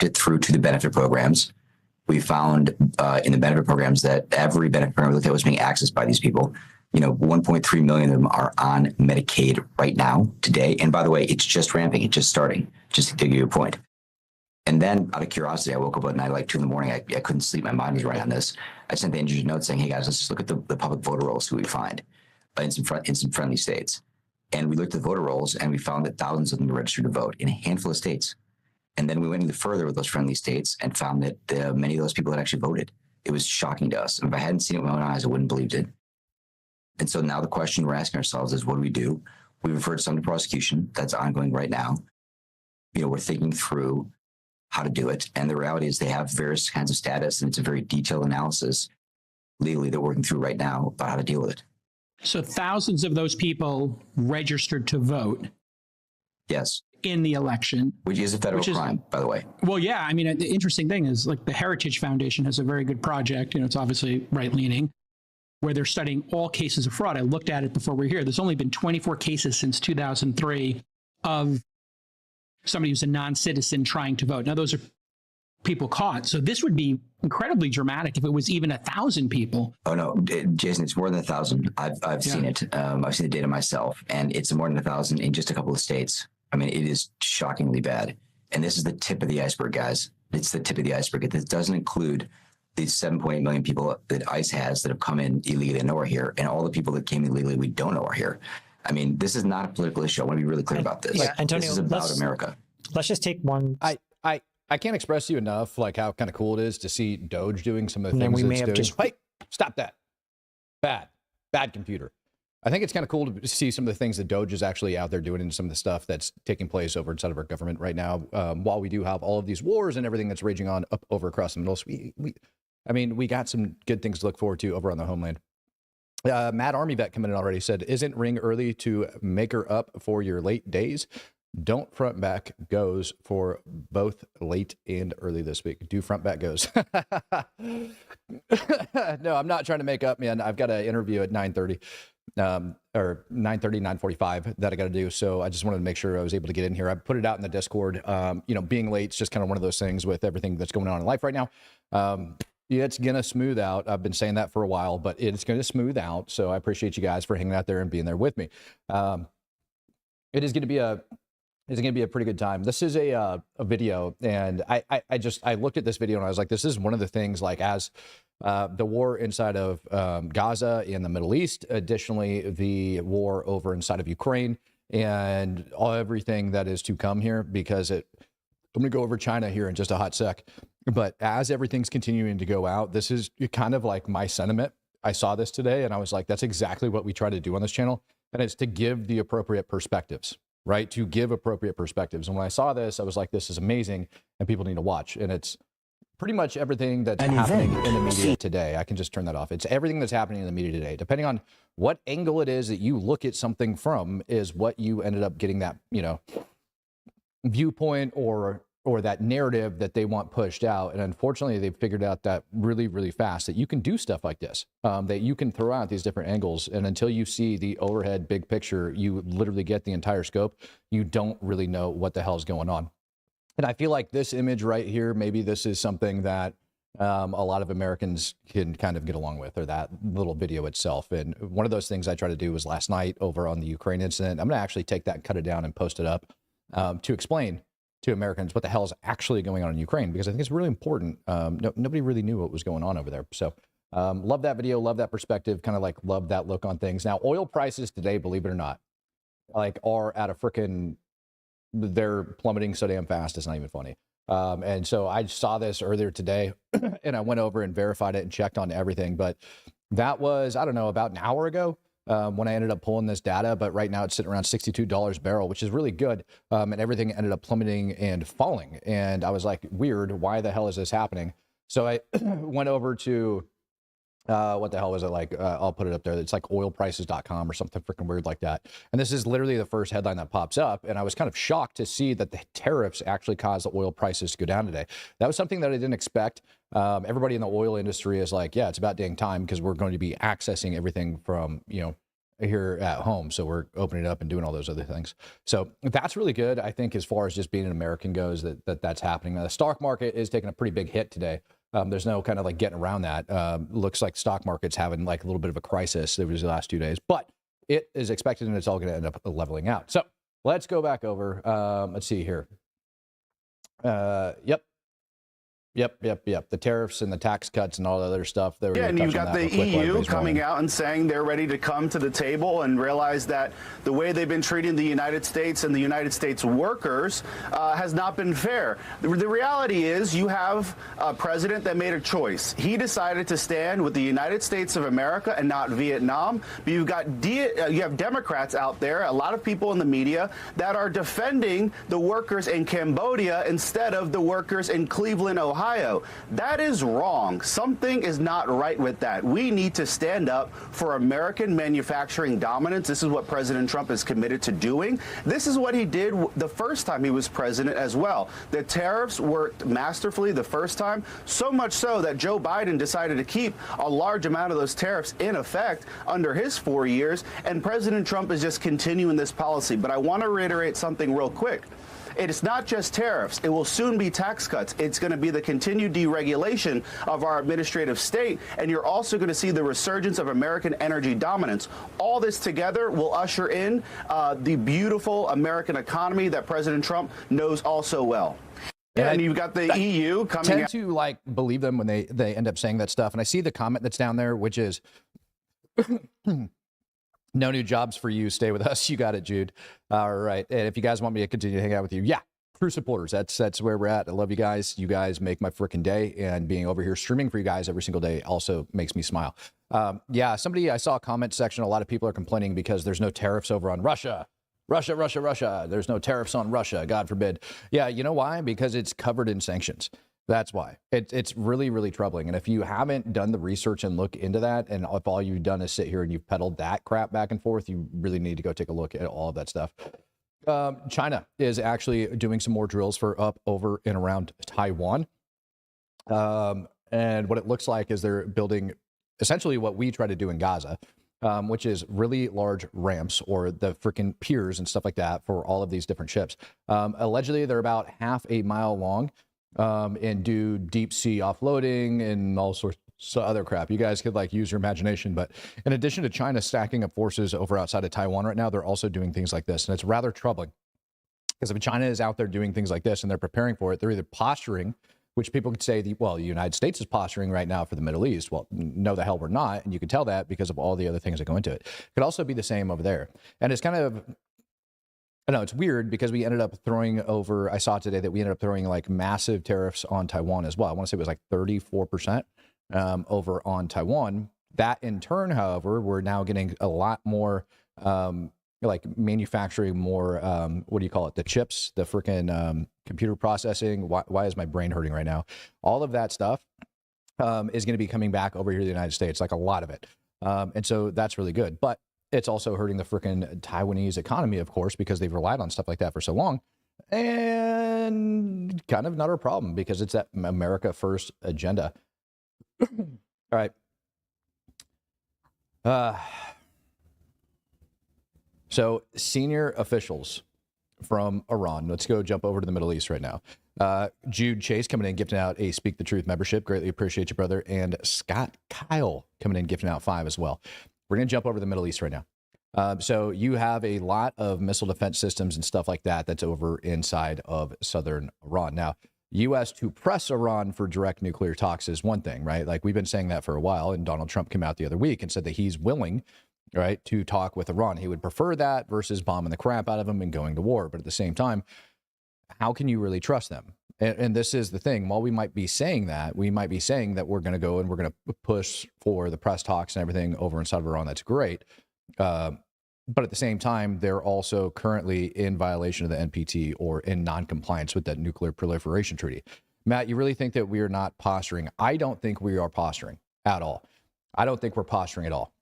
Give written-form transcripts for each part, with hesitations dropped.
through to the benefit programs. We found in the benefit programs that every benefit program we looked at was being accessed by these people. 1.3 million of them are on Medicaid right now, today. And by the way, it's just ramping, it's just starting, just to give you a point. And then out of curiosity, I woke up at night like 2 in the morning. I couldn't sleep. My mind was right on this. I sent the engineer note saying, hey guys, let's just look at the public voter rolls, who we find in some friendly states. And we looked at the voter rolls and we found that thousands of them were registered to vote in a handful of states. And then we went even further with those friendly states and found that many of those people had actually voted. It was shocking to us. And if I hadn't seen it with my own eyes, I wouldn't have believed it. And so now the question we're asking ourselves is, what do we do? We've referred some to prosecution. That's ongoing right now. We're thinking through how to do it. And the reality is they have various kinds of status, and it's a very detailed analysis legally they're working through right now about how to deal with it. So thousands of those people registered to vote. Yes. In the election. Which is a federal crime, by the way. Well, yeah. I mean, the interesting thing is, like, the Heritage Foundation has a very good project. It's obviously right-leaning, where they're studying all cases of fraud. I looked at it before we were here. There's only been 24 cases since 2003 of somebody who's a non-citizen trying to vote. Now, those are people caught. So this would be incredibly dramatic if it was even 1,000 people. Oh, no, Jason, it's more than 1,000. I've seen it. I've seen the data myself, and it's more than 1,000 in just a couple of states. I mean, it is shockingly bad. And this is the tip of the iceberg, guys. It's the tip of the iceberg. It doesn't include these 7.8 million people that ICE has that have come in illegally and know are here, and all the people that came illegally we don't know are here. I mean, this is not a political issue. I want to be really clear about this. Yeah, Antonio, this is about America. Let's just take one. I can't express to you enough like how kind of cool it is to see Doge doing some of the things we may have doing. Hey, stop that. Bad computer. I think it's kind of cool to see some of the things that Doge is actually out there doing and some of the stuff that's taking place over inside of our government right now. While we do have all of these wars and everything that's raging on up over across the Middle East, we got some good things to look forward to over on the homeland. Mad Army vet coming in already said, isn't ring early to make her up for your late days? Don't front back goes for both late and early this week. Do front back goes. No, I'm not trying to make up, man. I've got an interview at 9:30 or 9:30, 9:45 that I got to do. So I just wanted to make sure I was able to get in here. I put it out in the Discord. Being late is just kind of one of those things with everything that's going on in life right now. It's going to smooth out. I've been saying that for a while, but it's going to smooth out. So I appreciate you guys for hanging out there and being there with me. It is going to be a pretty good time. This is a video, and I looked at this video and I was like, this is one of the things, like, as the war inside of Gaza in the Middle East, additionally the war over inside of Ukraine, and everything that is to come here, because I'm going to go over China here in just a hot sec. But as everything's continuing to go out, this is kind of like my sentiment. I saw this today and I was like, that's exactly what we try to do on this channel. And it's to give the appropriate perspectives, right? To give appropriate perspectives. And when I saw this, I was like, this is amazing and people need to watch. And it's pretty much everything that's happening in the media today. I can just turn that off. It's everything that's happening in the media today. Depending on what angle it is that you look at something from is what you ended up getting that, viewpoint or that narrative that they want pushed out. And unfortunately, they've figured out that really, really fast that you can do stuff like this, that you can throw out these different angles. And until you see the overhead big picture, you literally get the entire scope. You don't really know what the hell is going on. And I feel like this image right here, maybe this is something that a lot of Americans can kind of get along with, or that little video itself. And one of those things I tried to do was last night over on the Ukraine incident. I'm going to actually take that and cut it down and post it up to explain to Americans what the hell is actually going on in Ukraine, because I think it's really important. Nobody really knew what was going on over there. So love that video, love that perspective, kind of like love that look on things. Now, oil prices today, believe it or not, are at a frickin', they're plummeting so damn fast, it's not even funny. And so I saw this earlier today and I went over and verified it and checked on everything. But that was, I don't know, about an hour ago. When I ended up pulling this data, but right now it's sitting around $62 a barrel, which is really good. And everything ended up plummeting and falling. And I was like, weird, why the hell is this happening? So I went over to, what the hell was it like? I'll put it up there. It's like oilprices.com or something freaking weird like that. And this is literally the first headline that pops up. And I was kind of shocked to see that the tariffs actually caused the oil prices to go down today. That was something that I didn't expect. Everybody in the oil industry is like, yeah, it's about dang time, because we're going to be accessing everything from, here at home. So we're opening it up and doing all those other things. So that's really good. I think as far as just being an American goes, that's happening. Now, the stock market is taking a pretty big hit today. There's no kind of like getting around that. Looks like stock market's having like a little bit of a crisis over the last 2 days, but it is expected and it's all going to end up leveling out. So let's go back over. Let's see here. Yep. The tariffs and the tax cuts and all the other stuff. Yeah, and you've got the EU coming out and saying they're ready to come to the table and realize that the way they've been treating the United States and the United States workers has not been fair. The reality is you have a president that made a choice. He decided to stand with the United States of America and not Vietnam. But you have Democrats out there, a lot of people in the media that are defending the workers in Cambodia instead of the workers in Cleveland, Ohio. That is wrong. Something is not right with that. We need to stand up for American manufacturing dominance. This is what President Trump is committed to doing. This is what he did the first time he was president as well. The tariffs worked masterfully the first time, so much so that Joe Biden decided to keep a large amount of those tariffs in effect under his 4 years, and President Trump is just continuing this policy. But I want to reiterate something real quick. It's not just tariffs. It will soon be tax cuts. It's going to be the continued deregulation of our administrative state, and you're also going to see the resurgence of American energy dominance. All this together will usher in the beautiful American economy that President Trump knows all so well. And you've got the EU coming out. I tend to like believe them when they end up saying that stuff. And I see the comment that's down there, which is no new jobs for you. Stay with us. You got it, Jude. All right. And if you guys want me to continue to hang out with you, yeah, true supporters. That's where we're at. I love you guys. You guys make my freaking day. And being over here streaming for you guys every single day also makes me smile. Yeah, I saw a comment section. A lot of people are complaining because there's no tariffs over on Russia. Russia. There's no tariffs on Russia. God forbid. Yeah, you know why? Because it's covered in sanctions. That's why. It's really, really troubling. And if you haven't done the research and look into that, and if all you've done is sit here and you've peddled that crap back and forth, you really need to go take a look at all of that stuff. China is actually doing some more drills for up, over, and around Taiwan. And what it looks like is they're building essentially what we try to do in Gaza, which is really large ramps or the freaking piers and stuff like that for all of these different ships. Allegedly, they're about half a mile long. And do deep sea offloading and all sorts of other crap. You guys could like use your imagination. But in addition to China stacking up forces over outside of Taiwan right now, they're also doing things like this. And it's rather troubling because if China is out there doing things like this and they're preparing for it, they're either posturing, which people could say, well, the United States is posturing right now for the Middle East. Well, no, the hell we're not. And you can tell that because of all the other things that go into it. It could also be the same over there. And it's kind of, I know it's weird because we ended up throwing over, I saw today that we ended up throwing like massive tariffs on Taiwan as well. I want to say it was like 34% over on Taiwan. That in turn, however, we're now getting a lot more like manufacturing more, what do you call it? The chips, the freaking computer processing. Why is my brain hurting right now? All of that stuff is going to be coming back over here to the United States, like a lot of it. And so that's really good. But it's also hurting the freaking Taiwanese economy, of course, because they've relied on stuff like that for so long. And kind of not our problem because it's that America first agenda. All right. So senior officials from Iran. Let's go jump over to the Middle East right now. Jude Chase coming in, gifting out a Speak the Truth membership. Greatly appreciate you, brother. And Scott Kyle coming in, gifting out 5 as well. We're going to jump over to the Middle East right now. So you have a lot of missile defense systems and stuff like that that's over inside of southern Iran. Now, U.S. to press Iran for direct nuclear talks is one thing, right? Like we've been saying that for a while, and Donald Trump came out the other week and said that he's willing, right, to talk with Iran. He would prefer that versus bombing the crap out of them and going to war. But at the same time, how can you really trust them? And this is the thing. While we might be saying that, we might be saying that we're going to go and we're going to push for the press talks and everything over inside of Iran. That's great. But at the same time, they're also currently in violation of the NPT or in non-compliance with that nuclear proliferation treaty. Matt, you really think that we are not posturing? I don't think we are posturing at all. I don't think we're posturing at all.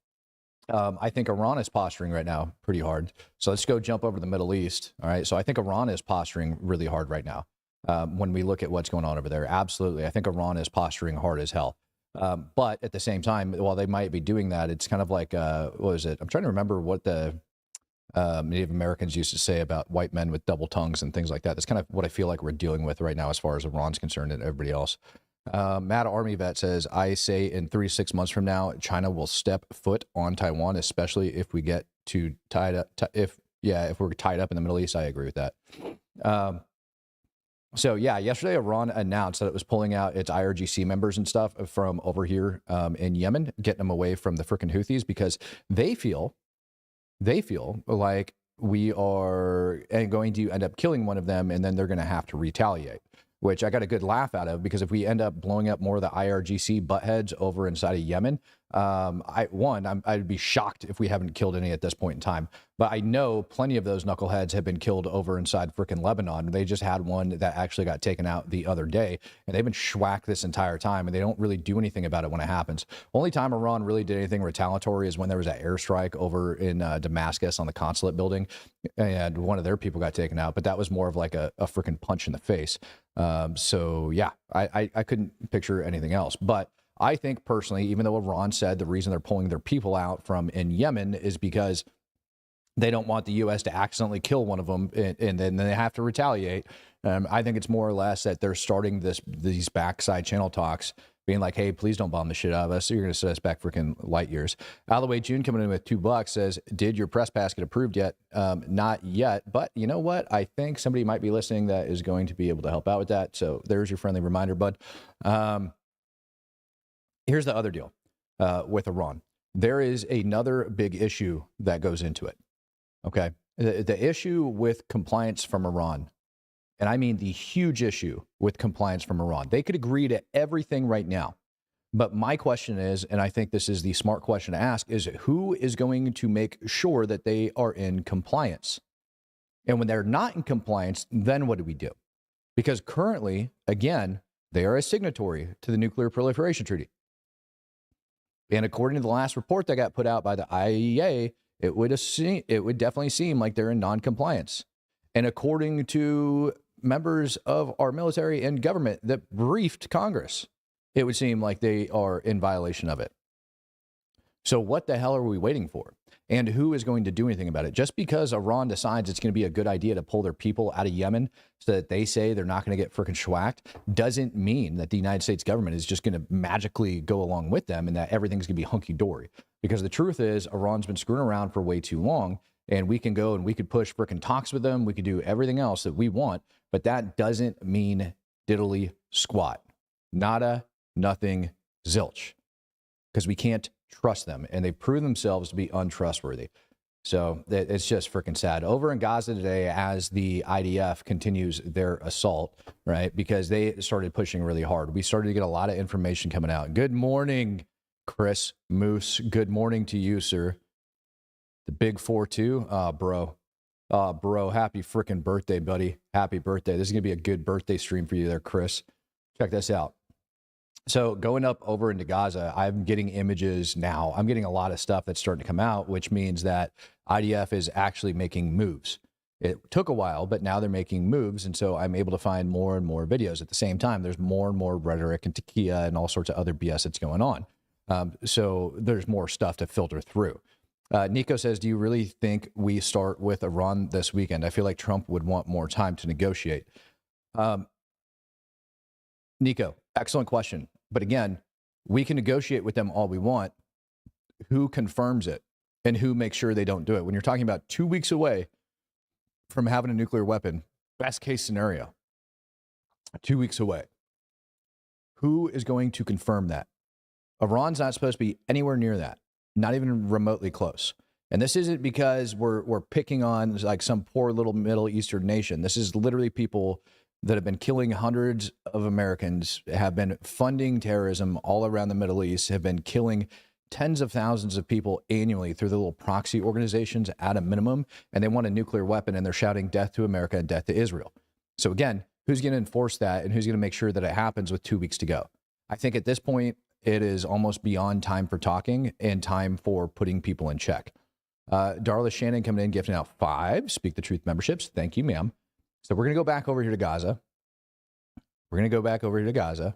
I think Iran is posturing right now pretty hard. So let's go jump over to the Middle East. All right. So I think Iran is posturing really hard right now. When we look at what's going on over there, absolutely. I think Iran is posturing hard as hell. But at the same time, while they might be doing that, it's kind of like, what was it? I'm trying to remember what the Native Americans used to say about white men with double tongues and things like that. That's kind of what I feel like we're dealing with right now as far as Iran's concerned and everybody else. Matt Army Vet says, I say in 3 to 6 months from now, China will step foot on Taiwan, especially if we get too tied up. If we're tied up in the Middle East. I agree with that. So yeah, yesterday Iran announced that it was pulling out its IRGC members and stuff from over here in Yemen, getting them away from the frickin' Houthis because they feel like we are going to end up killing one of them, and then they're going to have to retaliate, which I got a good laugh out of, because if we end up blowing up more of the IRGC buttheads over inside of Yemen, I'd be shocked if we haven't killed any at this point in time. But I know plenty of those knuckleheads have been killed over inside frickin' Lebanon. They just had one that actually got taken out the other day, and they've been schwacked this entire time, and they don't really do anything about it when it happens. Only time Iran really did anything retaliatory is when there was that airstrike over in Damascus on the consulate building, and one of their people got taken out. But that was more of like a frickin' punch in the face. So yeah, I couldn't picture anything else. But I think personally, even though Iran said the reason they're pulling their people out from in Yemen is because they don't want the U.S. to accidentally kill one of them, and then they have to retaliate. I think it's more or less that they're starting these backside channel talks, being like, hey, please don't bomb the shit out of us. You're going to set us back freaking light years. Alloway June coming in with $2 says, did your press pass get approved yet? Not yet, but you know what? I think somebody might be listening that is going to be able to help out with that. So there's your friendly reminder, bud. Here's the other deal with Iran. There is another big issue that goes into it. Okay. The issue with compliance from Iran, and I mean the huge issue with compliance from Iran, they could agree to everything right now. But my question is, and I think this is the smart question to ask, is who is going to make sure that they are in compliance? And when they're not in compliance, then what do we do? Because currently, again, they are a signatory to the Nuclear Proliferation Treaty. And according to the last report that got put out by the IAEA, it would definitely seem like they're in non-compliance. And according to members of our military and government that briefed Congress, it would seem like they are in violation of it. So what the hell are we waiting for? And who is going to do anything about it? Just because Iran decides it's going to be a good idea to pull their people out of Yemen so that they say they're not going to get frickin' schwacked doesn't mean that the United States government is just going to magically go along with them and that everything's going to be hunky-dory. Because the truth is, Iran's been screwing around for way too long, and we can go and we could push frickin' talks with them. We could do everything else that we want, but that doesn't mean diddly squat. Nada, nothing, zilch. Because we can't trust them, and they prove themselves to be untrustworthy. So it's just freaking sad. Over in Gaza today, as the IDF continues their assault, right, because they started pushing really hard. We started to get a lot of information coming out. Good morning, Chris Moose. Good morning to you, sir. The big 4-2. Bro, happy freaking birthday, buddy. Happy birthday. This is going to be a good birthday stream for you there, Chris. Check this out. So going up over into Gaza, I'm getting images now. I'm getting a lot of stuff that's starting to come out, which means that IDF is actually making moves. It took a while, but now they're making moves. And so I'm able to find more and more videos. At the same time, there's more and more rhetoric and tequila and all sorts of other BS that's going on. So there's more stuff to filter through. Nico says, do you really think we start with Iran this weekend? I feel like Trump would want more time to negotiate. Nico, excellent question. But again, we can negotiate with them all we want. Who confirms it and who makes sure they don't do it? When you're talking about 2 weeks away from having a nuclear weapon, best case scenario, 2 weeks away, who is going to confirm that? Iran's not supposed to be anywhere near that, not even remotely close. And this isn't because we're picking on like some poor little Middle Eastern nation. This is literally people that have been killing hundreds of Americans, have been funding terrorism all around the Middle East, have been killing tens of thousands of people annually through the little proxy organizations at a minimum, and they want a nuclear weapon, and they're shouting death to America and death to Israel. So again, who's going to enforce that, and who's going to make sure that it happens with 2 weeks to go? I think at this point, it is almost beyond time for talking and time for putting people in check. Darla Shannon coming in, gifting out 5 Speak the Truth memberships. Thank you, ma'am. So we're going to go back over here to Gaza.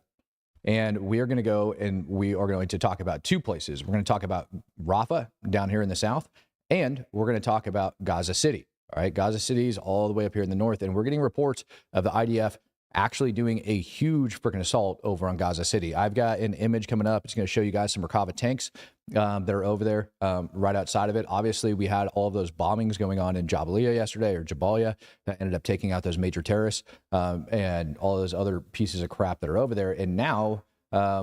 And we are going to go and we are going to talk about two places. We're going to talk about Rafa down here in the south, and we're going to talk about Gaza City. All right, Gaza City is all the way up here in the north, and we're getting reports of the IDF actually doing a huge freaking assault over on Gaza City. I've got an image coming up. It's going to show you guys some Merkava tanks that are over there right outside of it. Obviously, we had all of those bombings going on in Jabalia yesterday, or Jabalia, that ended up taking out those major terrorists and all those other pieces of crap that are over there. And now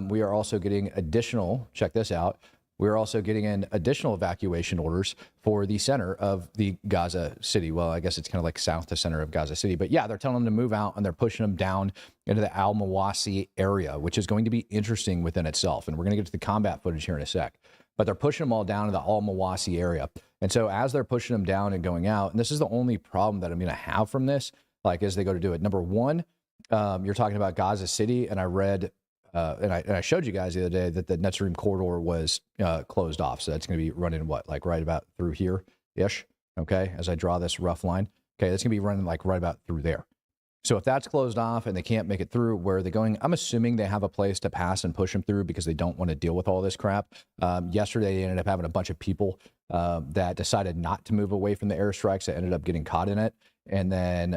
we are also getting additional, check this out, we're also getting in additional evacuation orders for the center of the Gaza City. Well, I guess it's kind of like south to center of Gaza City. But yeah, they're telling them to move out and they're pushing them down into the Al-Mawasi area, which is going to be interesting within itself. And we're going to get to the combat footage here in a sec. But they're pushing them all down to the Al-Mawasi area. And so as they're pushing them down and going out, and this is the only problem that I'm going to have from this, like as they go to do it. Number one, you're talking about Gaza City, and I read and I showed you guys the other day that the Netzarim corridor was closed off. So that's going to be running what, like right about through here-ish, okay, as I draw this rough line. Okay, that's going to be running like right about through there. So if that's closed off and they can't make it through, where are they going? I'm assuming they have a place to pass and push them through because they don't want to deal with all this crap. Yesterday, they ended up having a bunch of people that decided not to move away from the airstrikes that ended up getting caught in it. And then,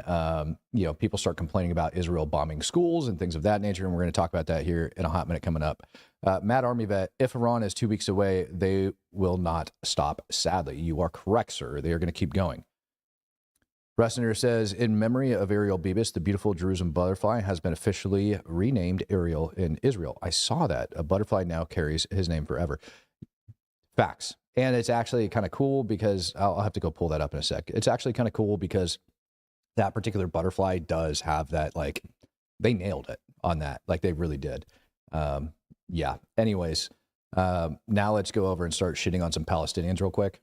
you know, people start complaining about Israel bombing schools and things of that nature. And we're going to talk about that here in a hot minute coming up. Matt Army Vet, if Iran is 2 weeks away, they will not stop. Sadly, you are correct, sir. They are going to keep going. Ressner says, in memory of Ariel Bibas, the beautiful Jerusalem butterfly has been officially renamed Ariel in Israel. I saw that. A butterfly now carries his name forever. Facts. And it's actually kind of cool because I'll have to go pull that up in a sec. It's actually kind of cool because that particular butterfly does have that, like, they nailed it on that. Like, they really did. Yeah. Anyways, now let's go over and start shitting on some Palestinians real quick.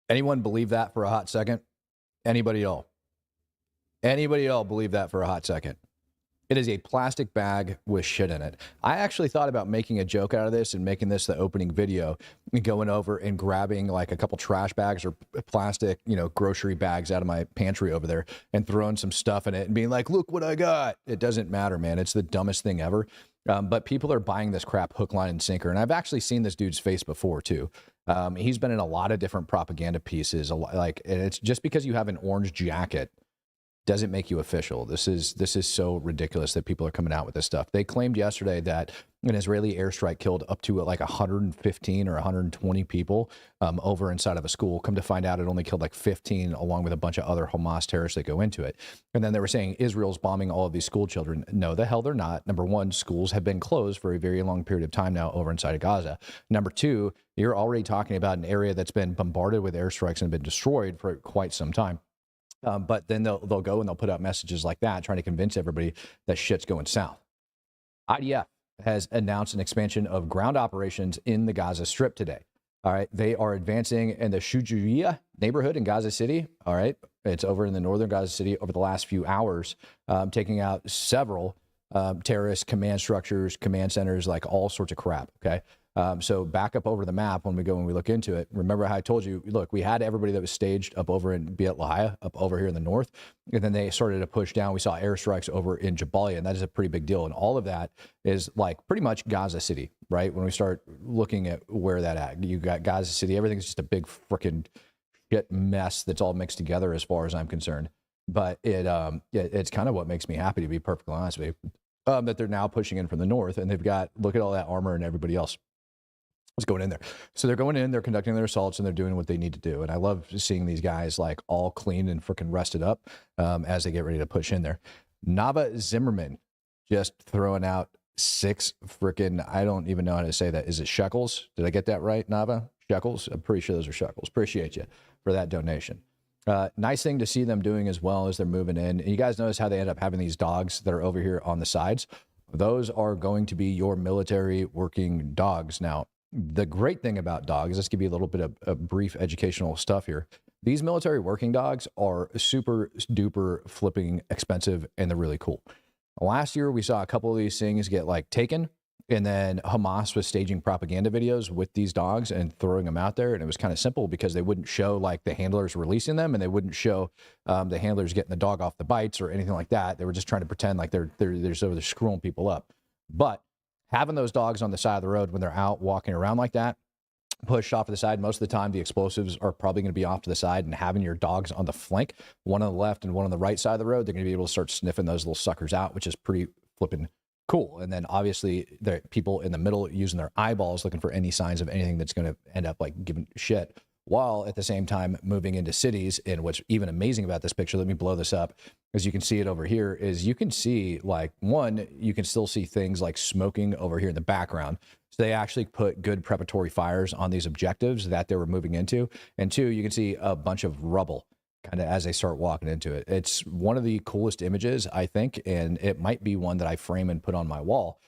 Anyone believe that for a hot second? Anybody at all? Anybody at all believe that for a hot second? It is a plastic bag with shit in it. I actually thought about making a joke out of this and making this the opening video and going over and grabbing like a couple trash bags or plastic, you know, grocery bags out of my pantry over there and throwing some stuff in it and being like, look what I got. It doesn't matter, man. It's the dumbest thing ever. But people are buying this crap hook, line, and sinker. And I've actually seen this dude's face before too. He's been in a lot of different propaganda pieces. Like, and it's just because you have an orange jacket doesn't make you official. This is so ridiculous that people are coming out with this stuff. They claimed yesterday that an Israeli airstrike killed up to like 115 or 120 people over inside of a school. Come to find out, it only killed like 15, along with a bunch of other Hamas terrorists that go into it. And then they were saying Israel's bombing all of these school children. No, the hell they're not. Number one, schools have been closed for a very long period of time now over inside of Gaza. Number two, you're already talking about an area that's been bombarded with airstrikes and been destroyed for quite some time. But then they'll go and they'll put out messages like that, trying to convince everybody that shit's going south. IDF has announced an expansion of ground operations in the Gaza Strip today. All right. They are advancing in the Shujaiya neighborhood in Gaza City. All right. It's over in the northern Gaza City over the last few hours, taking out several terrorist command structures, command centers, like all sorts of crap. Okay. So back up over the map when we go and we look into it. Remember how I told you, look, we had everybody that was staged up over in Beit Lahia, up over here in the north, and then they started to push down. We saw airstrikes over in Jabalia, and that is a pretty big deal. And all of that is like pretty much Gaza City, right? When we start looking at where that at, you got Gaza City, everything's just a big freaking shit mess that's all mixed together as far as I'm concerned. But it's kind of what makes me happy, to be perfectly honest with you, that they're now pushing in from the north, and they've got, look at all that armor and everybody else is going in there. So they're going in, they're conducting their assaults, and they're doing what they need to do. And I love seeing these guys like all clean and freaking rested up as they get ready to push in there. Nava Zimmerman just throwing out 6 freaking, I don't even know how to say that. Is it shekels? Did I get that right, Nava? Shekels? I'm pretty sure those are shekels. Appreciate you for that donation. Nice thing to see them doing as well as they're moving in. And you guys notice how they end up having these dogs that are over here on the sides. Those are going to be your military working dogs. Now, the great thing about dogs, let's give you a little bit of brief educational stuff here. These military working dogs are super duper flipping expensive, and they're really cool. Last year, we saw a couple of these things get like taken, and then Hamas was staging propaganda videos with these dogs and throwing them out there. And it was kind of simple because they wouldn't show like the handlers releasing them, and they wouldn't show the handlers getting the dog off the bites or anything like that. They were just trying to pretend like they're screwing people up. But having those dogs on the side of the road when they're out walking around like that, pushed off to the side, most of the time the explosives are probably going to be off to the side, and having your dogs on the flank, one on the left and one on the right side of the road, they're going to be able to start sniffing those little suckers out, which is pretty flipping cool. And then obviously the people in the middle using their eyeballs looking for any signs of anything that's going to end up like giving shit, while at the same time moving into cities. And what's even amazing about this picture, let me blow this up, as you can see it over here, is you can see like, one, you can still see things like smoking over here in the background. So they actually put good preparatory fires on these objectives that they were moving into. And two, you can see a bunch of rubble kind of as they start walking into it. It's one of the coolest images, I think, and it might be one that I frame and put on my wall,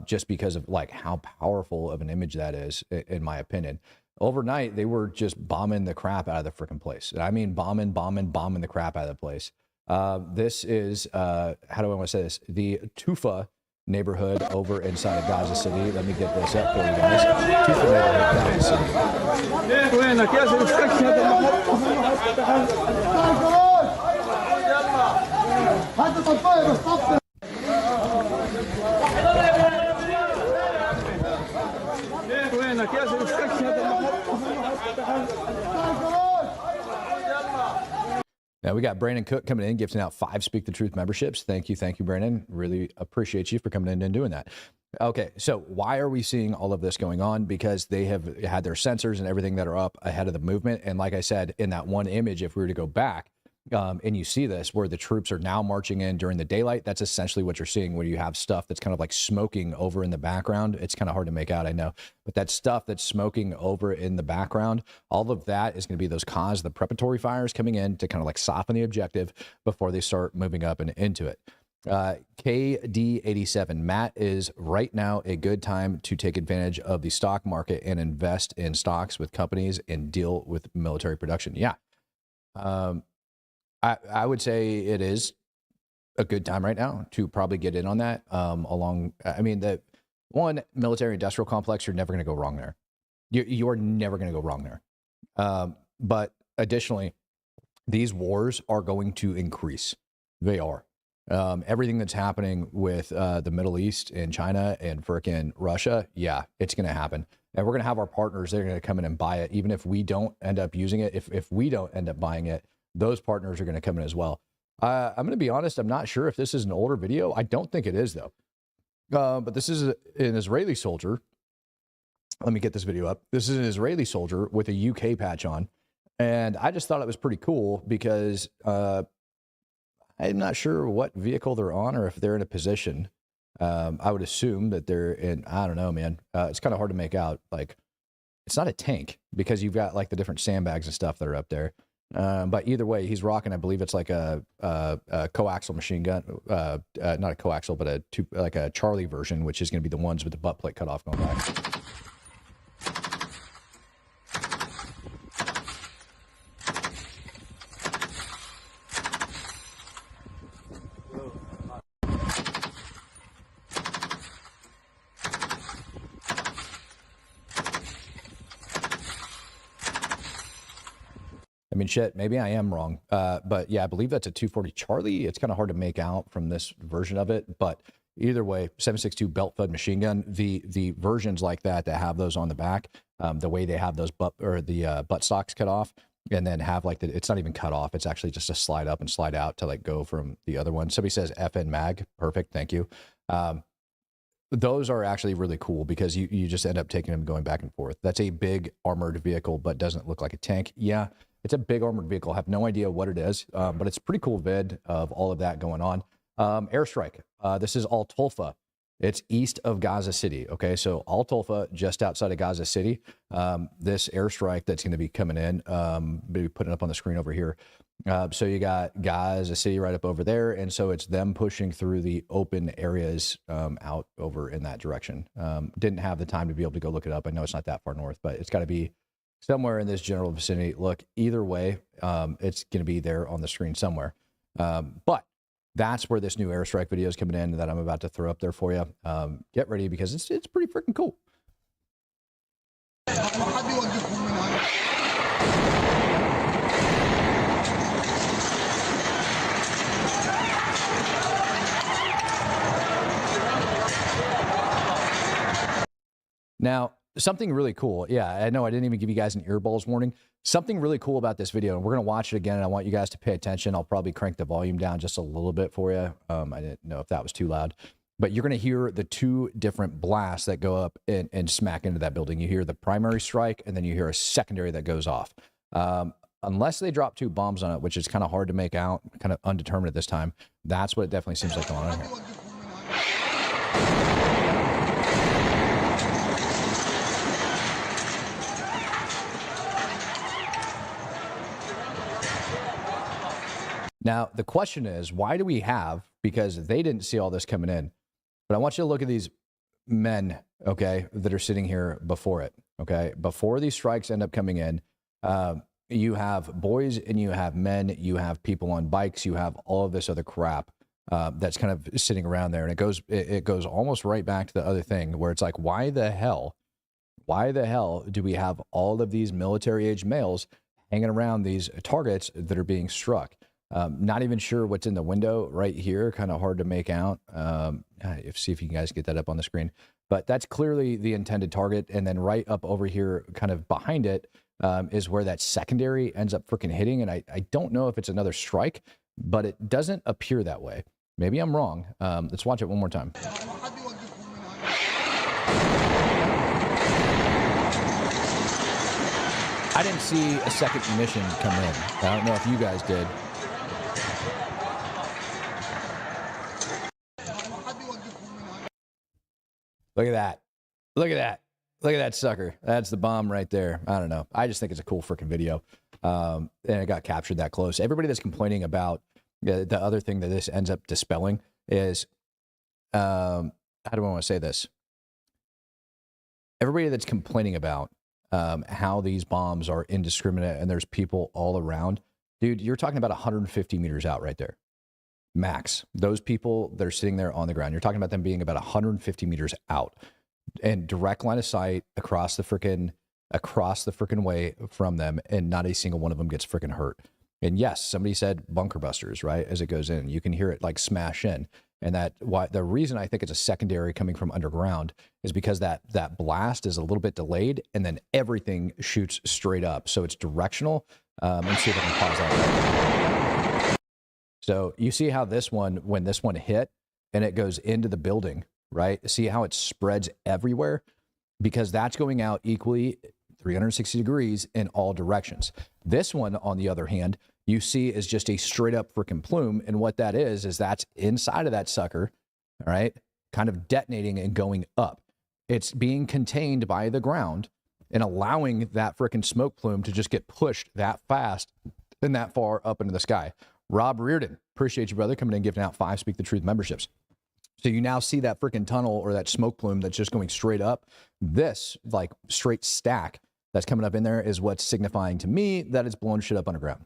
just because of like how powerful of an image that is, in my opinion. Overnight, they were just bombing the crap out of the freaking place. And I mean bombing the crap out of the place. This is, how do I want to say this? The Tufa neighborhood over inside of Gaza City. Let me get this up for you guys. Tufa neighborhood, Gaza City. Now we got Brandon Cook coming in, gifting out 5 Speak the Truth memberships. Thank you, Brandon. Really appreciate you for coming in and doing that. Okay, so why are we seeing all of this going on? Because they have had their sensors and everything that are up ahead of the movement. And like I said, in that one image, if we were to go back, and you see this where the troops are now marching in during the daylight, that's essentially what you're seeing, where you have stuff that's kind of like smoking over in the background. It's kind of hard to make out, I know, but that stuff that's smoking over in the background, all of that is going to be those the preparatory fires coming in to kind of like soften the objective before they start moving up and into it. KD87, Matt, is right now a good time to take advantage of the stock market and invest in stocks with companies and deal with military production? Yeah. I would say it is a good time right now to probably get in on that. I mean, the one military industrial complex, you're never going to go wrong there. You are never going to go wrong there. But additionally, these wars are going to increase. They are. Everything that's happening with the Middle East and China and frickin' Russia, yeah, it's going to happen. And we're going to have our partners, they're going to come in and buy it. Even if we don't end up using it, if we don't end up buying it, those partners are going to come in as well. I'm going to be honest, I'm not sure if this is an older video. I don't think it is, though. But this is an Israeli soldier. Let me get this video up. This is an Israeli soldier with a UK patch on. And I just thought it was pretty cool because I'm not sure what vehicle they're on or if they're in a position. I would assume that they're in, I don't know, man. It's kind of hard to make out. Like, it's not a tank because you've got like the different sandbags and stuff that are up there. But either way, he's rocking, I believe it's like a coaxial machine gun, not a coaxial, but like a Charlie version, which is going to be the ones with the butt plate cut off going back. I mean, shit, maybe I am wrong. But yeah, I believe that's a 240 Charlie. It's kind of hard to make out from this version of it. But either way, 7.62 belt-fed machine gun. The versions like that have those on the back, the way they have those butt stocks cut off, and then have like it's not even cut off. It's actually just a slide up and slide out to like go from the other one. Somebody says FN mag. Perfect. Thank you. Those are actually really cool because you just end up taking them going back and forth. That's a big armored vehicle, but doesn't look like a tank. Yeah. It's a big armored vehicle. I have no idea what it is, but it's a pretty cool vid of all of that going on. Airstrike. This is Al Tolfa. It's east of Gaza City. Okay, so Al Tolfa, just outside of Gaza City. This airstrike that's going to be coming in, maybe putting it up on the screen over here. So you got Gaza City right up over there, and so it's them pushing through the open areas out over in that direction. Didn't have the time to be able to go look it up. I know it's not that far north, but it's got to be somewhere in this general vicinity. Look, either way, it's going to be there on the screen somewhere. But That's where this new airstrike video is coming in that I'm about to throw up there for you. Get ready because it's pretty freaking cool. Now, something really cool. Yeah, I know I didn't even give you guys an earballs warning. Something really cool about this video, and we're going to watch it again, and I want you guys to pay attention. I'll probably crank the volume down just a little bit for you. I didn't know if that was too loud. But you're going to hear the two different blasts that go up and smack into that building. You hear the primary strike, and then you hear a secondary that goes off. Unless they drop two bombs on it, which is kind of hard to make out, kind of undetermined at this time, that's what it definitely seems like going on here. Now, the question is, why do we have, because they didn't see all this coming in, but I want you to look at these men, okay, that are sitting here before it, okay? Before these strikes end up coming in, you have boys and you have men, you have people on bikes, you have all of this other crap that's kind of sitting around there. And it goes almost right back to the other thing where it's like, why the hell do we have all of these military-age males hanging around these targets that are being struck? Not even sure what's in the window right here. Kind of hard to make out. See if you guys get that up on the screen. But that's clearly the intended target. And then right up over here, kind of behind it, is where that secondary ends up freaking hitting. And I don't know if it's another strike, but it doesn't appear that way. Maybe I'm wrong. Let's watch it one more time. I didn't see a second mission come in. I don't know if you guys did. Look at that. Look at that. Look at that sucker. That's the bomb right there. I don't know. I just think it's a cool freaking video. And it got captured that close. Everybody that's complaining about the other thing that this ends up dispelling is, how do I want to say this? Everybody that's complaining about how these bombs are indiscriminate and there's people all around. Dude, you're talking about 150 meters out right there. Max. Those people that are sitting there on the ground, you're talking about them being about 150 meters out and direct line of sight across the freaking way from them, and not a single one of them gets freaking hurt. And yes, somebody said bunker busters, right? As it goes in, you can hear it like smash in. And the reason I think it's a secondary coming from underground is because that blast is a little bit delayed, and then everything shoots straight up. So it's directional. And see if I can pause that. So you see how when this one hit and it goes into the building, right? See how it spreads everywhere? Because that's going out equally 360 degrees in all directions. This one, on the other hand, you see is just a straight up freaking plume. And what that is that's inside of that sucker, all right, kind of detonating and going up. It's being contained by the ground and allowing that freaking smoke plume to just get pushed that fast and that far up into the sky. Rob Reardon, appreciate you, brother, coming in and giving out 5 Speak the Truth memberships. So you now see that freaking tunnel or that smoke plume that's just going straight up. This like straight stack that's coming up in there is what's signifying to me that it's blowing shit up underground.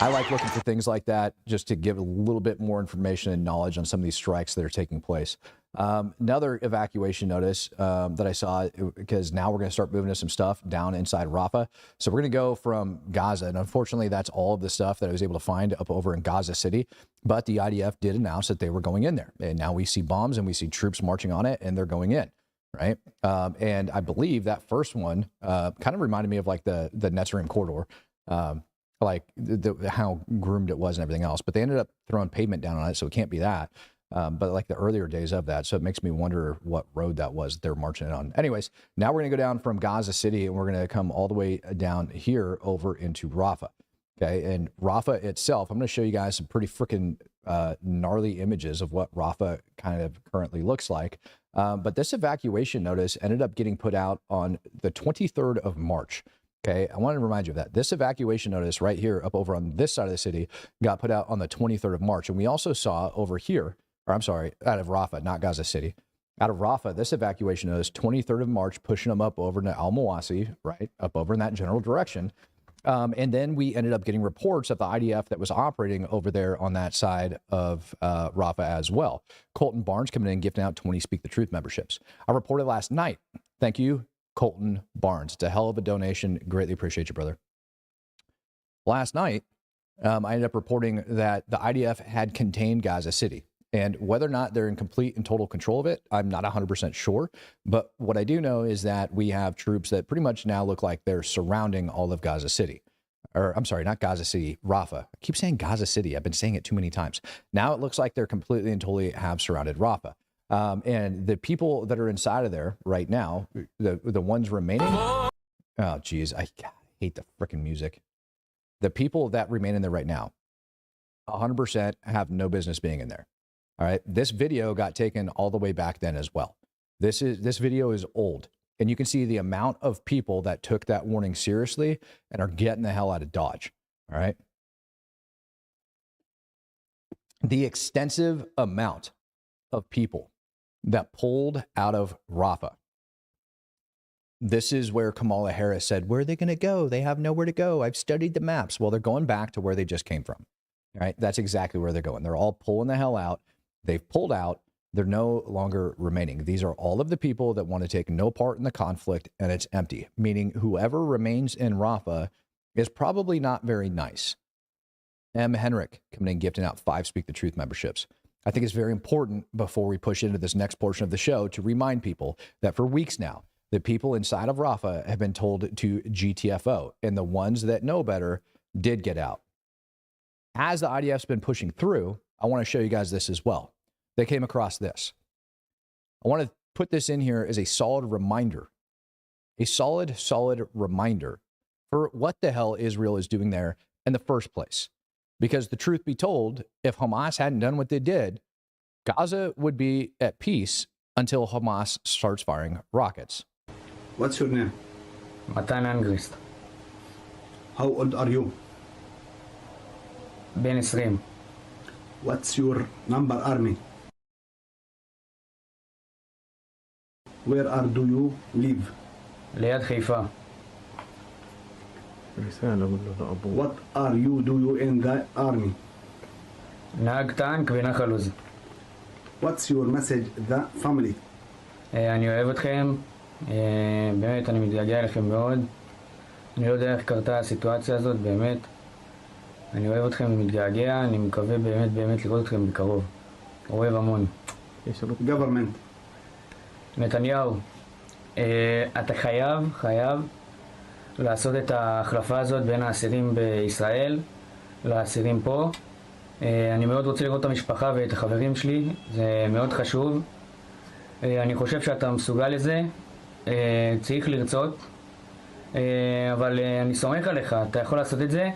I like looking for things like that just to give a little bit more information and knowledge on some of these strikes that are taking place. Another evacuation notice that I saw, because now we're going to start moving to some stuff down inside Rafa. So we're going to go from Gaza, and unfortunately that's all of the stuff that I was able to find up over in Gaza City. But the IDF did announce that they were going in there, and now we see bombs and we see troops marching on it, and they're going in, right? And I believe that first one kind of reminded me of like the Netzarim corridor. Like how groomed it was and everything else, but they ended up throwing pavement down on it, so it can't be that. But like the earlier days of that, so it makes me wonder what road that was they're marching it on. Anyways, now we're gonna go down from Gaza City and we're gonna come all the way down here over into Rafa. Okay, and Rafa itself, I'm gonna show you guys some pretty freaking gnarly images of what Rafa kind of currently looks like. But this evacuation notice ended up getting put out on the 23rd of March. Okay, I want to remind you of that. This evacuation notice right here up over on this side of the city got put out on the 23rd of March. And we also saw over here, or I'm sorry, out of Rafa, not Gaza City. Out of Rafa, this evacuation notice, 23rd of March, pushing them up over to Al-Mawasi, right, up over in that general direction. And then we ended up getting reports of the IDF that was operating over there on that side of Rafa as well. Colton Barnes coming in and gifting out 20 Speak the Truth memberships. I reported last night. Thank you, Colton Barnes. It's a hell of a donation. Greatly appreciate you, brother. Last night, I ended up reporting that the IDF had contained Gaza City. And whether or not they're in complete and total control of it, I'm not 100% sure. But what I do know is that we have troops that pretty much now look like they're surrounding all of Gaza City. Or I'm sorry, not Gaza City, Rafa. I keep saying Gaza City. I've been saying it too many times. Now it looks like they're completely and totally have surrounded Rafa. And the people that are inside of there right now, the ones remaining, oh, geez, I hate the freaking music. The people that remain in there right now, 100% have no business being in there. All right. This video got taken all the way back then as well. This video is old, and you can see the amount of people that took that warning seriously and are getting the hell out of Dodge. All right. The extensive amount of people that pulled out of Rafa. This is where Kamala Harris said, where are they going to go? They have nowhere to go. I've studied the maps. Well, they're going back to where they just came from. All right. That's exactly where they're going. They're all pulling the hell out. They've pulled out. They're no longer remaining. These are all of the people that want to take no part in the conflict, and it's empty, meaning whoever remains in Rafa is probably not very nice. M. Henrik coming in gifting out 5 Speak the Truth memberships. I think it's very important before we push into this next portion of the show to remind people that for weeks now, the people inside of Rafa have been told to GTFO, and the ones that know better did get out. As the IDF's been pushing through, I want to show you guys this as well. They came across this. I want to put this in here as a solid reminder, solid reminder for what the hell Israel is doing there in the first place. Because the truth be told, if Hamas hadn't done what they did, Gaza would be at peace until Hamas starts firing rockets. What's your name? Matan Angrist. How old are you? Ben 20. What's your number army? Where do you live? ליד חיפה. What are you do in the army? נהג טנק ונחל עוז. What's your message the family? אני אוהב אתכם. באמת אני מתגעגע אליכם מאוד. אני לא יודע איך קרתה הסיטואציה הזאת, באמת. אני אוהב אתכם ומתגעגע, אני מקווה באמת לראות אתכם בקרוב. אוהב המון. Government. נתניהו, אתה חייב לעשות את ההחלפה הזאת בין האסירים בישראל לאסירים פה. אני מאוד רוצה לראות את המשפחה ואת החברים שלי, זה מאוד חשוב. אני חושב שאתה מסוגל לזה, צריך לרצות, אבל אני סומך עליך, אתה יכול לעשות את זה.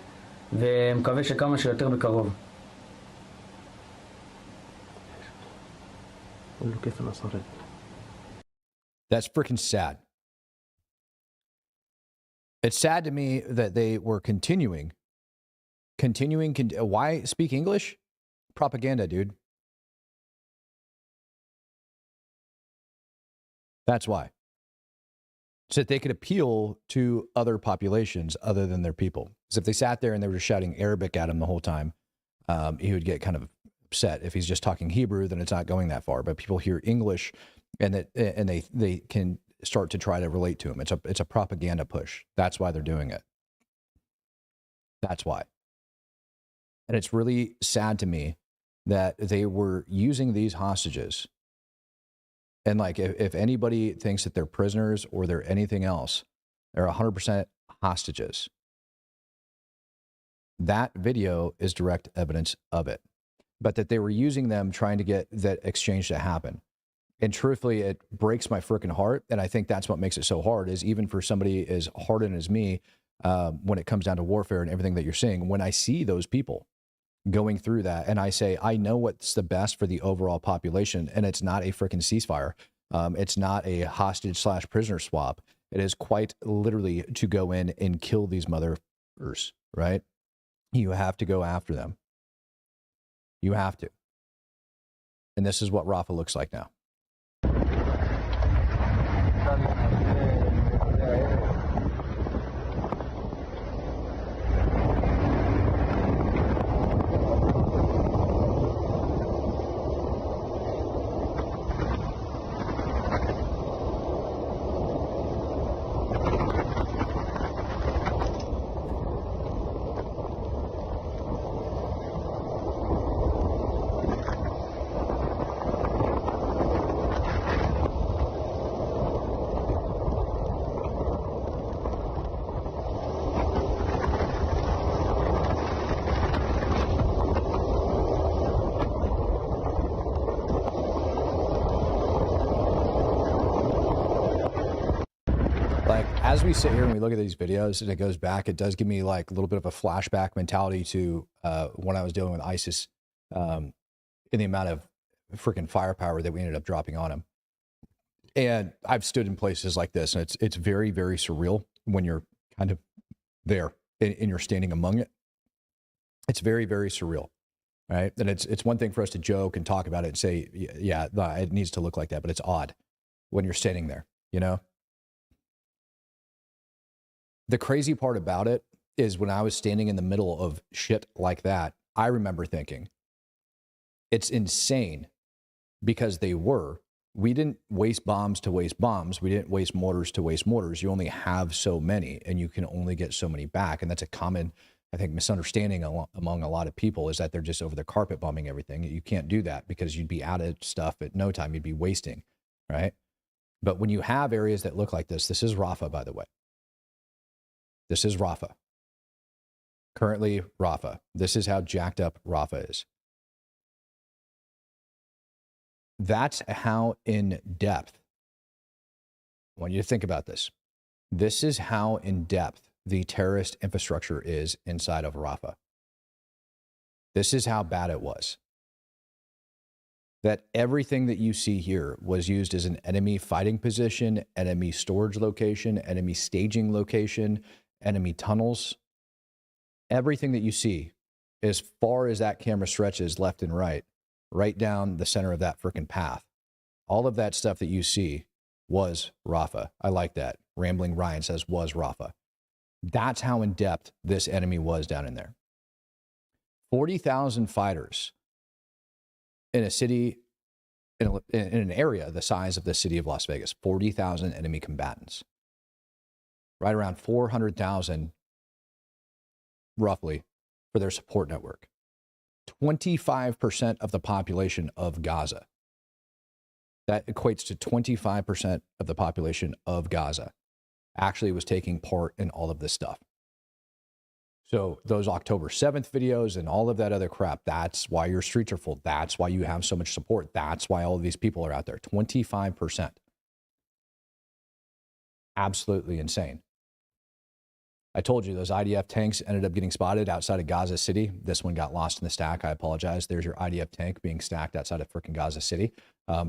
ומקווה שכמה שיותר בקרוב. That's freaking sad. It's sad to me that they were continuing. Why speak English? Propaganda, dude. That's why. So that they could appeal to other populations other than their people. So if they sat there and they were just shouting Arabic at him the whole time, he would get kind of upset. If he's just talking Hebrew, then it's not going that far. But people hear English, and they can start to try to relate to him. It's a propaganda push. That's why they're doing it. That's why. And it's really sad to me that they were using these hostages. And like, if anybody thinks that they're prisoners or they're anything else, they're 100% hostages. That video is direct evidence of it. But that they were using them trying to get that exchange to happen. And truthfully, it breaks my freaking heart. And I think that's what makes it so hard, is even for somebody as hardened as me, when it comes down to warfare and everything that you're seeing, when I see those people going through that, and I say, I know what's the best for the overall population, and it's not a freaking ceasefire. It's not a hostage/prisoner swap. It is quite literally to go in and kill these motherfuckers, right? You have to go after them. You have to. And this is what Rafa looks like now. we sit here and we look at these videos and it goes back, it does give me like a little bit of a flashback mentality to when I was dealing with ISIS in the amount of freaking firepower that we ended up dropping on them. And I've stood in places like this, and it's very, very surreal when you're kind of there and you're standing among it. It's very, very surreal, right? And it's one thing for us to joke and talk about it and say, yeah, it needs to look like that, but it's odd when you're standing there, you know? The crazy part about it is when I was standing in the middle of shit like that, I remember thinking, it's insane because we didn't waste bombs to waste bombs. We didn't waste mortars to waste mortars. You only have so many and you can only get so many back. And that's a common, I think, misunderstanding among a lot of people is that they're just over the carpet bombing everything. You can't do that because you'd be out of stuff at no time. You'd be wasting, right? But when you have areas that look like this is Rafa, by the way. This is Rafa. Currently Rafa. This is how jacked up Rafa is. That's how in depth, I want you to think about this. This is how in depth the terrorist infrastructure is inside of Rafa. This is how bad it was. That everything that you see here was used as an enemy fighting position, enemy storage location, enemy staging location, enemy tunnels. Everything that you see, as far as that camera stretches left and right down the center of that freaking path. All of that stuff that you see was Rafa. I like that. Rambling Ryan says was Rafa. That's how in depth this enemy was down in there. 40,000 fighters in a city, in an area the size of the city of Las Vegas. 40,000 enemy combatants. Right around 400,000 roughly for their support network. 25% of the population of Gaza. That equates to 25% of the population of Gaza actually was taking part in all of this stuff. So those October 7th videos and all of that other crap, that's why your streets are full. That's why you have so much support. That's why all of these people are out there. 25%. Absolutely insane. I told you those IDF tanks ended up getting spotted outside of Gaza City. This one got lost in the stack. I apologize. There's your IDF tank being stacked outside of freaking Gaza City,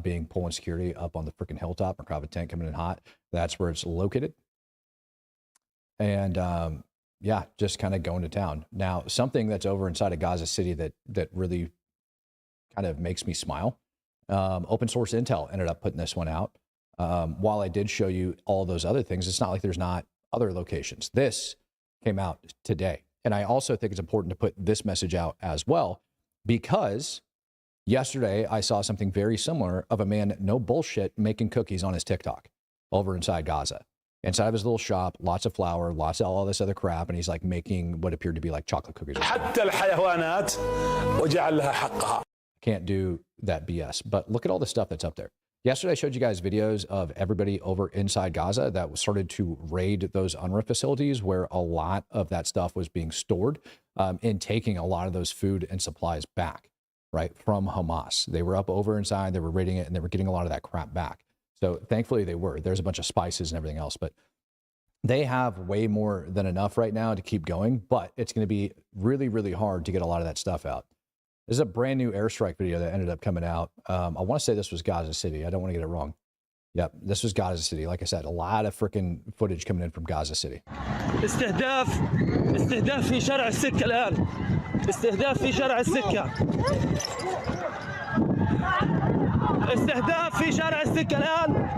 being pulling security up on the freaking hilltop. A tank coming in hot. That's where it's located. And yeah, just kind of going to town. Now, something that's over inside of Gaza City that really kind of makes me smile. Open source intel ended up putting this one out. While I did show you all those other things, it's not like there's not other locations. This came out today. And I also think it's important to put this message out as well, because yesterday I saw something very similar of a man, no bullshit, making cookies on his TikTok over inside Gaza. Inside of his little shop, lots of flour, lots of all this other crap, and he's like making what appeared to be like chocolate cookies. Can't do that BS, but look at all the stuff that's up there. Yesterday, I showed you guys videos of everybody over inside Gaza that started to raid those UNRWA facilities where a lot of that stuff was being stored and taking a lot of those food and supplies back, right, from Hamas. They were up over inside, they were raiding it, and they were getting a lot of that crap back. So thankfully they were. There's a bunch of spices and everything else, but they have way more than enough right now to keep going, but it's going to be really, really hard to get a lot of that stuff out. This is a brand new airstrike video that ended up coming out. I want to say this was Gaza City. I don't want to get it wrong. Yep, this was Gaza City. Like I said, a lot of freaking footage coming in from Gaza City. استهداف في شارع السكة الآن. استهداف في شارع السكة. استهداف في شارع السكة الآن.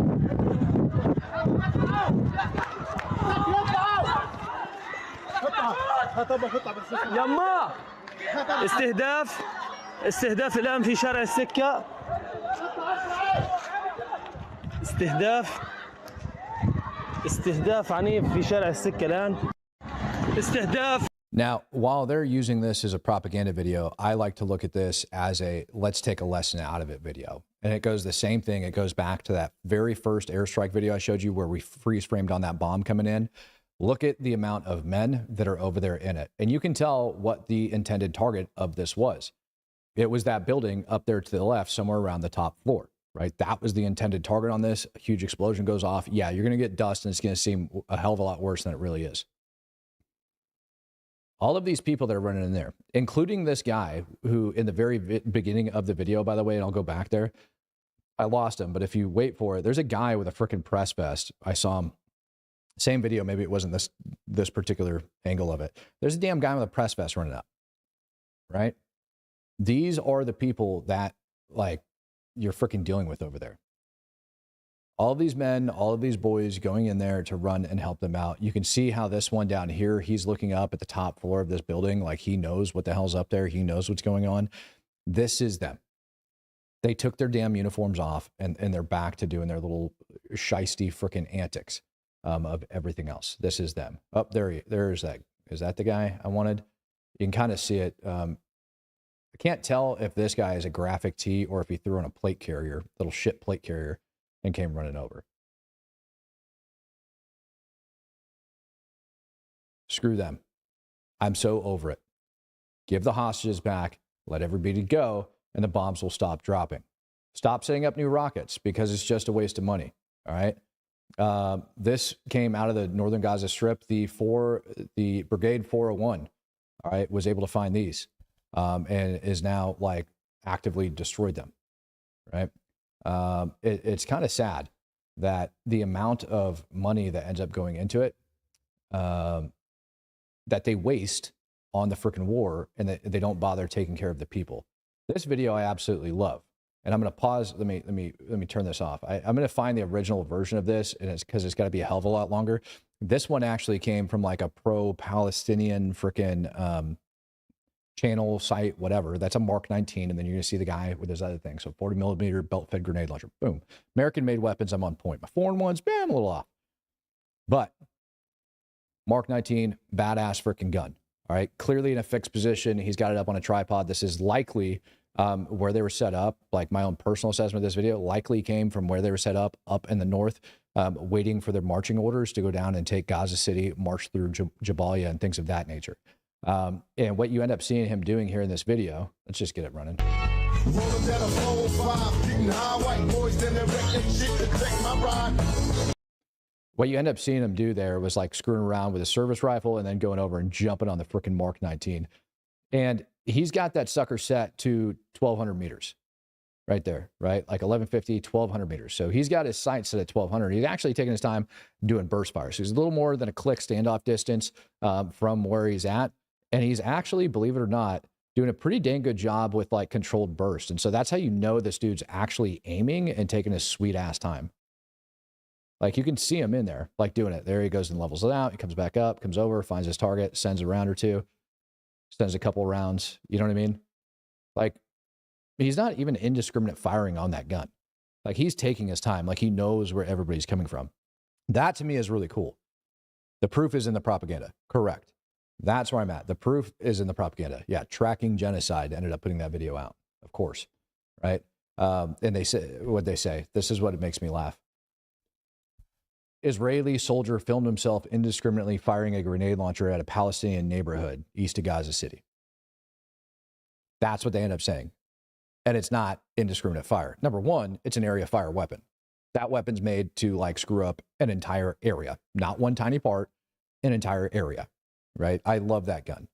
يما استهداف الآن في شارع السكة. استهداف عنيف في شارع السكة الآن. استهداف. Now, while they're using this as a propaganda video, I like to look at this as a let's take a lesson out of it video. And it goes the same thing. It goes back to that very first airstrike video I showed you where we freeze framed on that bomb coming in. Look at the amount of men that are over there in it. And you can tell what the intended target of this was. It was that building up there to the left, somewhere around the top floor. right? That was the intended target on this. A huge explosion goes off. Yeah, you're going to get dust, and it's going to seem a hell of a lot worse than it really is. All of these people that are running in there, including this guy who in the very beginning of the video, by the way, and I'll go back there, I lost him, but if you wait for it, there's a guy with a freaking press vest. I saw him. Same video, maybe it wasn't this particular angle of it. There's a damn guy with a press vest running up, right? These are the people that, like, you're freaking dealing with over there. All of these men, all of these boys going in there to run and help them out. You can see how this one down here, he's looking up at the top floor of this building like he knows what the hell's up there. He knows what's going on. This is them. They took their damn uniforms off and they're back to doing their little shisty freaking antics of everything else. This is them. Oh, there's that. Is that the guy I wanted? You can kind of see it. I can't tell if this guy is a graphic tee or if he threw on a plate carrier, little shit plate carrier, and came running over. Screw them. I'm so over it. Give the hostages back, let everybody go, and the bombs will stop dropping. Stop setting up new rockets because it's just a waste of money. All right. This came out of the northern Gaza Strip. The Brigade 401, all right, was able to find these and is now like actively destroyed them. Right. It's kind of sad that the amount of money that ends up going into it, that they waste on the freaking war and that they don't bother taking care of the people. This video I absolutely love. And I'm going to pause. Let me turn this off. I'm going to find the original version of this, and it's because it's got to be a hell of a lot longer. This one actually came from like a pro-Palestinian freaking channel site, whatever. That's a Mark 19, and then you're going to see the guy with his other thing. So 40 millimeter belt-fed grenade launcher. Boom. American-made weapons. I'm on point. My foreign ones, bam, a little off. But Mark 19, badass freaking gun. All right, clearly in a fixed position. He's got it up on a tripod. This is likely where they were set up. Like my own personal assessment of this video likely came from where they were set up in the north, waiting for their marching orders to go down and take Gaza City, march through Jabalia and things of that nature. And what you end up seeing him doing here in this video, let's just get it running. What you end up seeing him do there was like screwing around with a service rifle and then going over and jumping on the freaking Mark 19. And he's got that sucker set to 1,200 meters right there, right? Like 1150, 1,200 meters. So he's got his sights set at 1,200. He's actually taking his time doing burst fire. So he's a little more than a click standoff distance from where he's at. And he's actually, believe it or not, doing a pretty dang good job with like controlled burst. And so that's how you know this dude's actually aiming and taking his sweet ass time. Like you can see him in there, like doing it. There he goes and levels it out. He comes back up, comes over, finds his target, sends a round or two, sends a couple rounds. You know what I mean? Like he's not even indiscriminate firing on that gun. Like he's taking his time. Like he knows where everybody's coming from. That to me is really cool. The proof is in the propaganda. Correct. That's where I'm at. The proof is in the propaganda. Yeah. Tracking genocide ended up putting that video out, of course. Right. And they say what they say. This is what it makes me laugh. Israeli soldier filmed himself indiscriminately firing a grenade launcher at a Palestinian neighborhood east of Gaza City. That's what they end up saying. And it's not indiscriminate fire. Number one, it's an area fire weapon. That weapon's made to like screw up an entire area, not one tiny part, an entire area, right? I love that gun.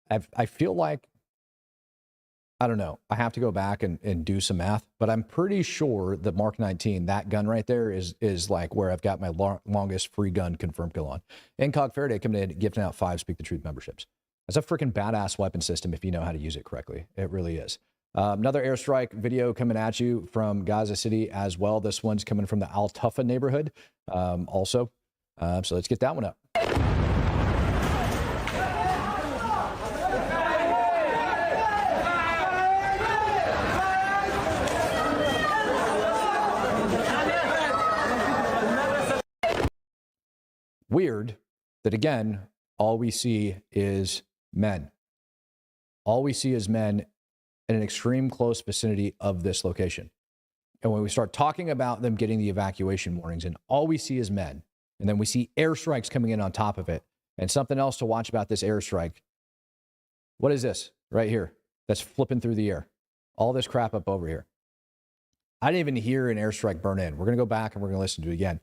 I feel like, I don't know, I have to go back and do some math, but I'm pretty sure that Mark 19, that gun right there is like where I've got my longest free gun confirmed kill on. Incog Faraday coming in, gifting out 5 Speak the Truth memberships. That's a freaking badass weapon system if you know how to use it correctly. It really is. Another airstrike video coming at you from Gaza City as well. This one's coming from the Al Tufa neighborhood also. So let's get that one up. Weird that, again, all we see is men. All we see is men in an extreme close vicinity of this location. And when we start talking about them getting the evacuation warnings, and all we see is men, and then we see airstrikes coming in on top of it, and something else to watch about this airstrike. What is this right here that's flipping through the air? All this crap up over here. I didn't even hear an airstrike burn in. We're going to go back and we're going to listen to it again.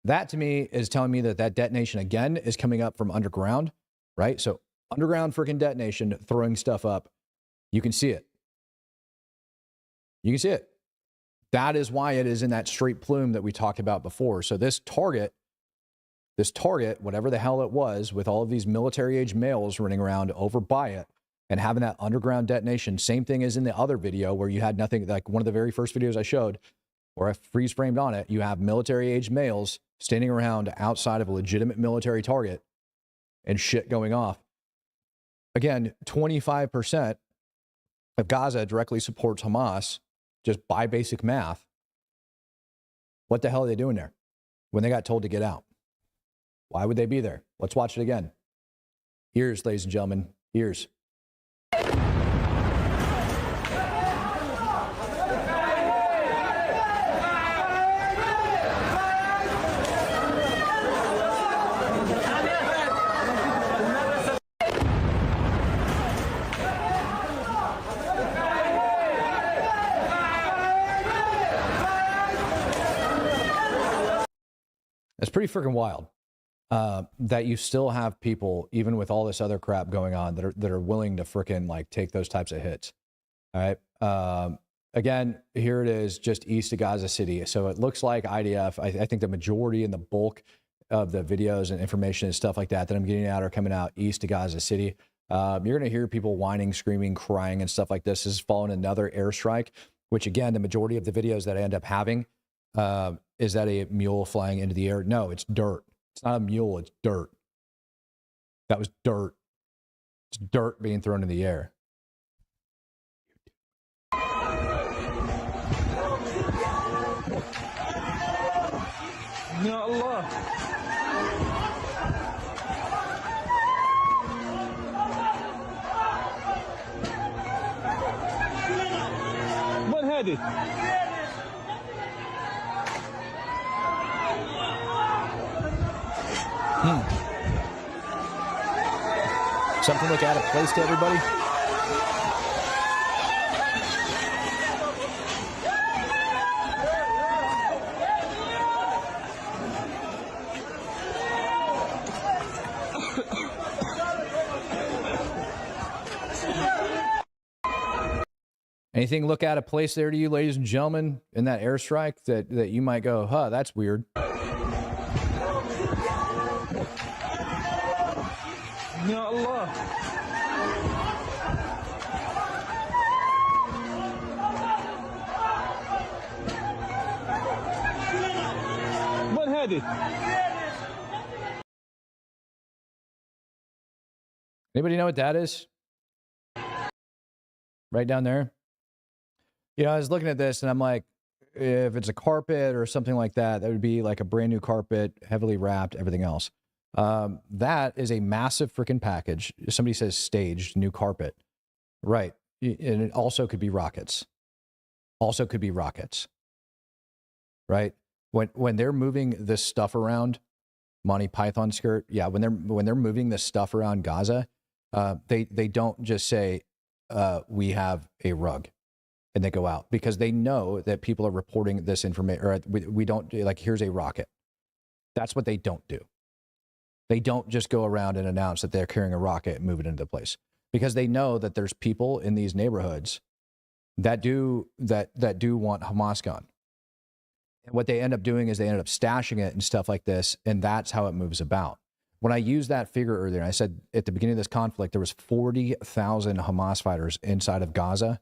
That to me is telling me that that detonation again is coming up from underground, right? So underground freaking detonation, throwing stuff up. You can see it. You can see it. That is why it is in that straight plume that we talked about before. So this target, whatever the hell it was, with all of these military-age males running around over by it and having that underground detonation, same thing as in the other video where you had nothing, like one of the very first videos I showed, or I freeze framed on it, you have military-age males standing around outside of a legitimate military target and shit going off. Again, 25% of Gaza directly supports Hamas just by basic math. What the hell are they doing there when they got told to get out? Why would they be there? Let's watch it again. Ears, ladies and gentlemen, ears. It's pretty freaking wild that you still have people, even with all this other crap going on, that are willing to freaking like take those types of hits. All right. Again, here it is, just east of Gaza City. So it looks like IDF. I think the majority and the bulk of the videos and information and stuff like that I'm getting out are coming out east of Gaza City. You're going to hear people whining, screaming, crying, and stuff like this. This is following another airstrike, which again, the majority of the videos that I end up having. Is that a mule flying into the air? No, it's dirt. It's not a mule, it's dirt. That was dirt. It's dirt being thrown in the air. Ya Allah. وين هذه؟ Something like out of place to everybody? Anything look out of place there to you, ladies and gentlemen, in that airstrike that you might go, huh, that's weird? Ya Allah. وين هذه؟ Anybody know what that is? Right down there. You know, I was looking at this and I'm like, if it's a carpet or something like that, that would be like a brand new carpet, heavily wrapped, everything else. That is a massive freaking package. Somebody says staged new carpet. Right. And it also could be rockets. Also could be rockets. Right. When they're moving this stuff around, Monty Python skirt. Yeah. When they're moving this stuff around Gaza, they don't just say, we have a rug and they go out, because they know that people are reporting this information, or we don't, like, here's a rocket. That's what they don't do. They don't just go around and announce that they're carrying a rocket and move it into the place, because they know that there's people in these neighborhoods that do want Hamas gone. And what they end up doing is they end up stashing it and stuff like this, and that's how it moves about. When I used that figure earlier, I said at the beginning of this conflict, there was 40,000 Hamas fighters inside of Gaza.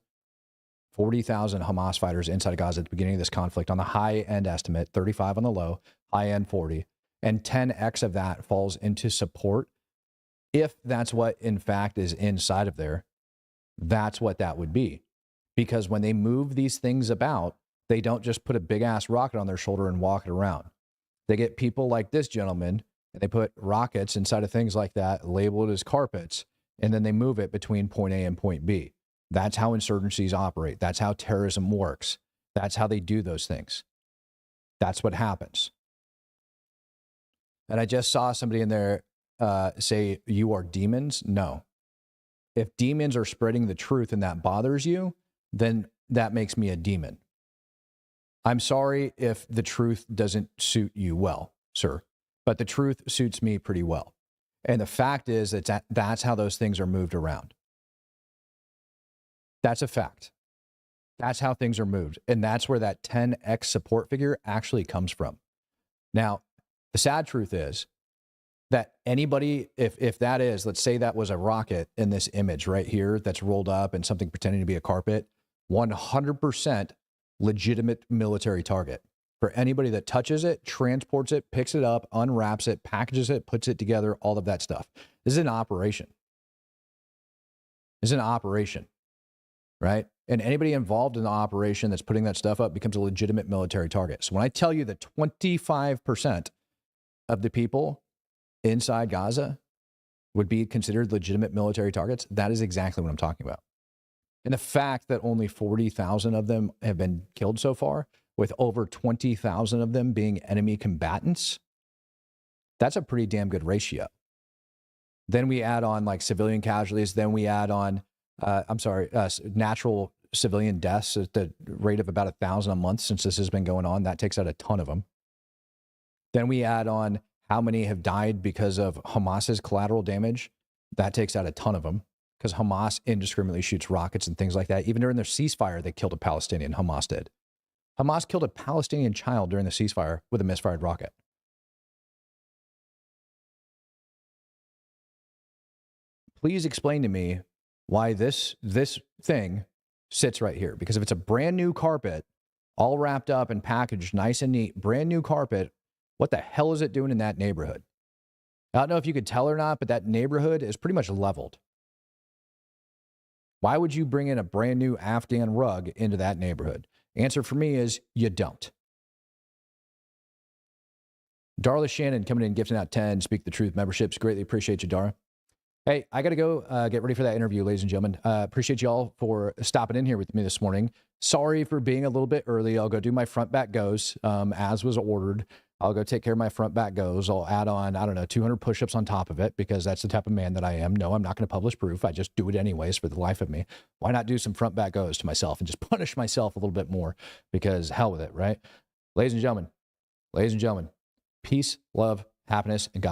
40,000 Hamas fighters inside of Gaza at the beginning of this conflict. On the high end estimate, 35 on the low, high end 40. And 10x of that falls into support. If that's what, in fact, is inside of there, that's what that would be. Because when they move these things about, they don't just put a big-ass rocket on their shoulder and walk it around. They get people like this gentleman, and they put rockets inside of things like that, labeled as carpets, and then they move it between point A and point B. That's how insurgencies operate. That's how terrorism works. That's how they do those things. That's what happens. And I just saw somebody in there say, you are demons. No. If demons are spreading the truth and that bothers you, then that makes me a demon. I'm sorry if the truth doesn't suit you well, sir, but the truth suits me pretty well. And the fact is that that's how those things are moved around. That's a fact. That's how things are moved. And that's where that 10x support figure actually comes from. Now, the sad truth is that anybody, if that is, let's say that was a rocket in this image right here that's rolled up and something pretending to be a carpet, 100% legitimate military target. For anybody that touches it, transports it, picks it up, unwraps it, packages it, puts it together, all of that stuff. This is an operation. This is an operation, right? And anybody involved in the operation that's putting that stuff up becomes a legitimate military target. So when I tell you that 25% of the people inside Gaza would be considered legitimate military targets, that is exactly what I'm talking about. And the fact that only 40,000 of them have been killed so far, with over 20,000 of them being enemy combatants, that's a pretty damn good ratio. Then we add on like civilian casualties. Then we add on, natural civilian deaths at the rate of about 1,000 a month since this has been going on. That takes out a ton of them. Then we add on how many have died because of Hamas's collateral damage. That takes out a ton of them because Hamas indiscriminately shoots rockets and things like that. Even during their ceasefire, they killed a Palestinian. Hamas did. Hamas killed a Palestinian child during the ceasefire with a misfired rocket. Please explain to me why this thing sits right here. Because if it's a brand new carpet, all wrapped up and packaged nice and neat, brand new carpet, what the hell is it doing in that neighborhood? I don't know if you could tell or not, but that neighborhood is pretty much leveled. Why would you bring in a brand new Afghan rug into that neighborhood? Answer for me is you don't. Darla Shannon coming in, gifting out 10 Speak the Truth memberships. Greatly appreciate you, Dara. Hey, I got to go get ready for that interview, ladies and gentlemen. Appreciate you all for stopping in here with me this morning. Sorry for being a little bit early. I'll go do my front back goes as was ordered. I'll go take care of my front back goes. I'll add on, 200 push-ups on top of it because that's the type of man that I am. No, I'm not going to publish proof. I just do it anyways for the life of me. Why not do some front back goes to myself and just punish myself a little bit more because hell with it, right? Ladies and gentlemen, peace, love, happiness, and God.